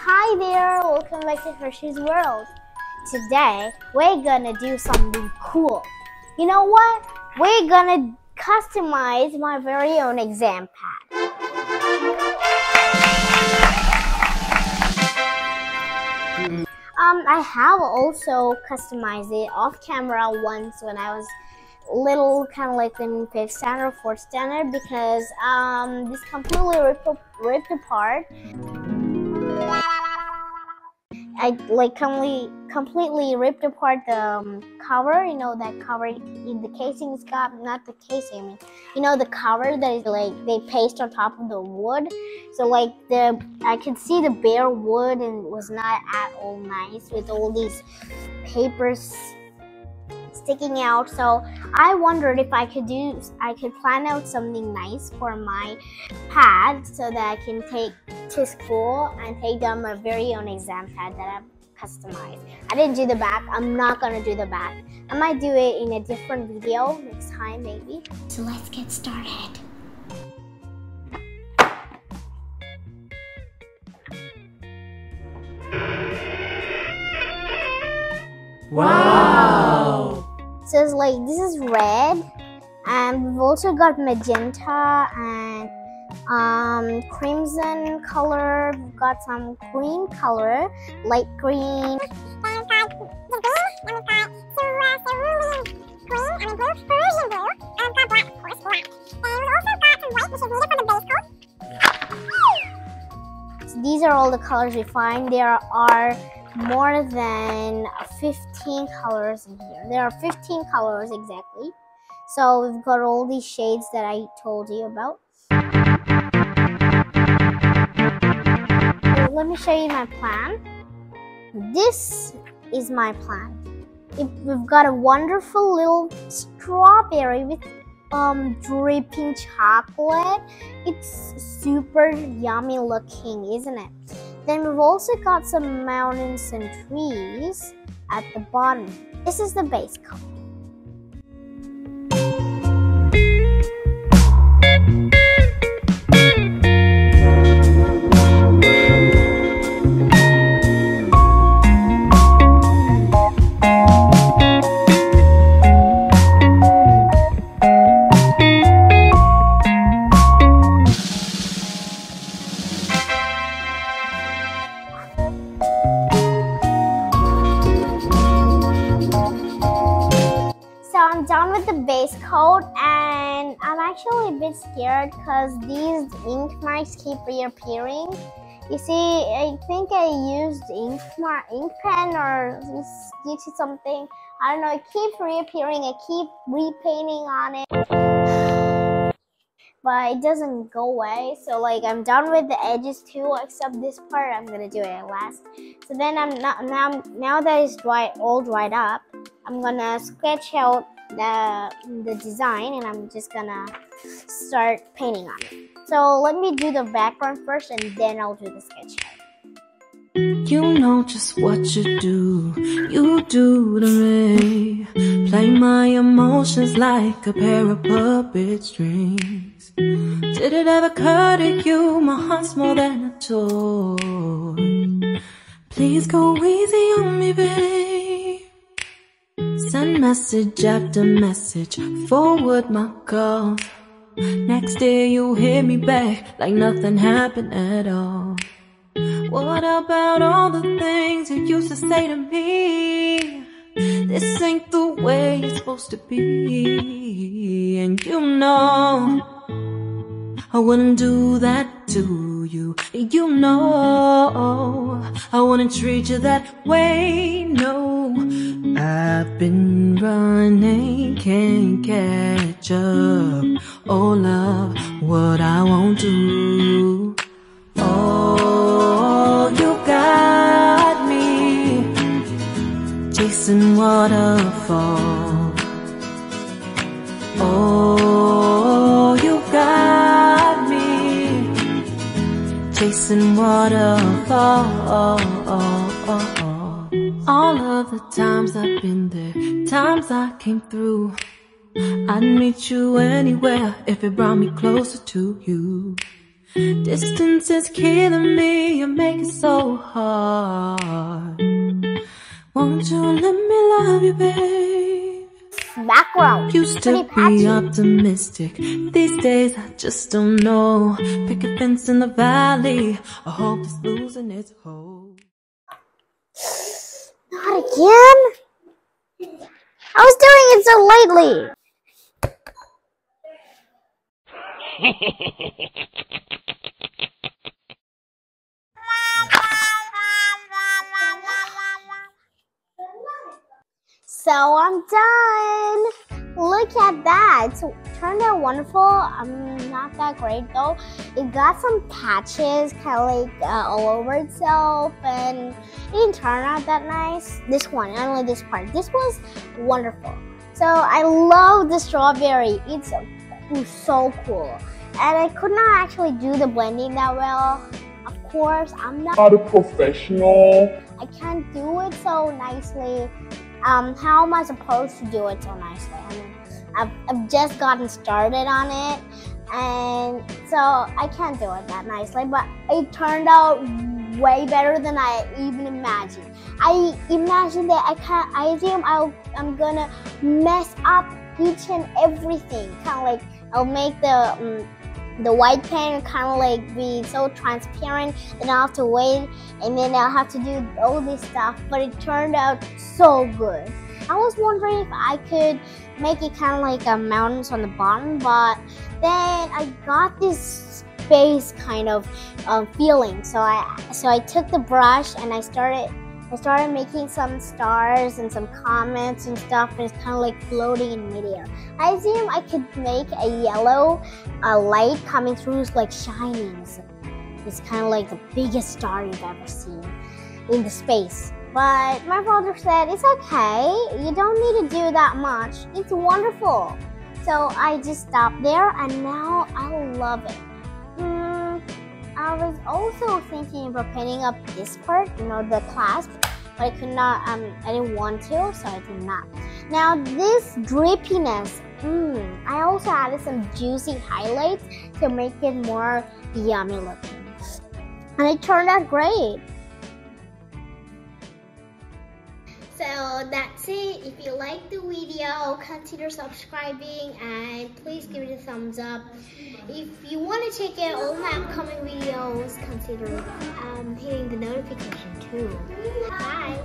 Hi there, welcome back to Hershey's World. Today, we're gonna do something cool. You know what? We're gonna customize my very own exam pad. I have also customized it off camera once when I was little, kind of like in 5th standard or 4th standard, because this completely ripped apart. I like completely ripped apart the cover. You know, that cover in the casing's got, not the casing, I mean, you know, the cover that is like they paste on top of the wood. So like I could see the bare wood and it was not at all nice with all these papers sticking out. So I wondered if I could plan out something nice for my pad so that I can take to school and take down my very own exam pad that I've customized. I didn't do the back. I'm not gonna do the back. I might do it in a different video next time maybe. So let's get started. Wow! So it's like, this is red, and we've also got magenta and crimson color. We've got some green color, light green. So these are all the colors we find. There are more than 15 colors in here. There are 15 colors exactly. So we've got all these shades that I told you about. So let me show you my plan. This is my plan. We've got a wonderful little strawberry with dripping chocolate. It's super yummy looking, isn't it? Then we've also got some mountains and trees at the bottom. This is the base color. I'm done with the base coat, and I'm actually a bit scared because these ink marks keep reappearing. You see, I think I used ink pen or due to something. I don't know, it keeps reappearing. I keep repainting on it, but it doesn't go away. So like, I'm done with the edges too, except this part. I'm gonna do it at last. So then now that it's all dried up, I'm gonna sketch out the design, and I'm just gonna start painting on it. So let me do the background first, and then I'll do the sketch out. You know just what you do to me. Play my emotions like a pair of puppet strings. Did it ever occur to you my heart's more than a toy? Please go easy on me, babe. Send message after message, forward my calls. Next day you hit me back like nothing happened at all. What about all the things you used to say to me? This ain't the way it's supposed to be. And you know I wouldn't do that to you. You know I wouldn't treat you that way, no. I've been running, can't catch up. Oh love, what I won't do. Oh, you got me chasing waterfalls. Oh, you got me chasing waterfalls. All of the times I've been there, times I came through, I'd meet you anywhere if it brought me closer to you. Distance is killing me, you make it so hard. Won't you let me love you, babe? Background. Used to be optimistic. These days I just don't know. Pick a fence in the valley. I hope it's losing its hold. Not again? I was doing it so lately. So I'm done. Look at that. It turned out wonderful. Not that great though. It got some patches kind of like all over itself, and it didn't turn out that nice. This one, only this part. This was wonderful. So I love the strawberry. It's so cool. And I could not actually do the blending that well. Of course, I'm not a professional. I can't do it so nicely. How am I supposed to do it so nicely? I mean, I've just gotten started on it, and so I can't do it that nicely, but it turned out way better than I even imagined. I imagined that I assume I'm gonna mess up each and everything. Kind of like I'll make the white paint kind of like be so transparent, and I'll have to wait, and then I'll have to do all this stuff, but it turned out so good. I was wondering if I could make it kind of like a mountains on the bottom, but then I got this space kind of feeling, so I took the brush and I started making some stars and some comments and stuff, and it's kind of like floating in midair. I assume I could make a yellow light coming through, like shining. It's kind of like the biggest star you've ever seen in the space. But my father said, it's okay, you don't need to do that much. It's wonderful. So I just stopped there, and now I love it. I was also thinking about painting up this part, the clasp, but I could not, I didn't want to, so I did not. Now this drippiness, I also added some juicy highlights to make it more yummy looking. And it turned out great. So that's it. If you like the video, consider subscribing and please give it a thumbs up. If you want to check out all my upcoming videos, consider hitting the notification too. Bye!